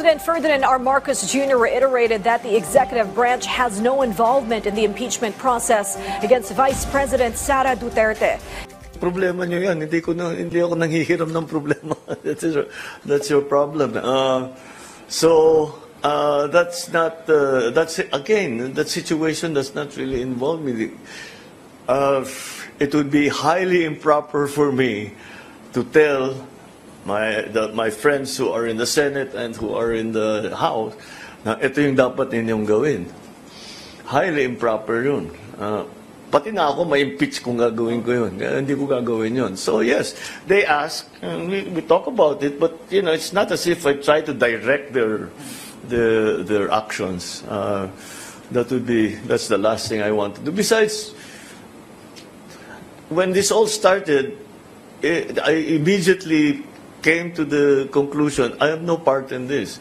President Ferdinand R. Marcos Jr. reiterated that the executive branch has no involvement in the impeachment process against Vice President Sara Duterte. Problema nyo yan. Hindi ako nanghihiram ng problema. That's your problem. That's again, that situation does not really involve me. It would be highly improper for me to tell my friends who are in the Senate and who are in the House na ito yung dapat ninyong gawin. Highly improper yun. Pati na ako ma-impeach kung gagawin ko yun. Hindi ko gagawin yun. So yes, they ask, and we talk about it, but you know, it's not as if I try to direct their actions. That's the last thing I want to do. Besides, when this all started, I immediately came to the conclusion, I have no part in this.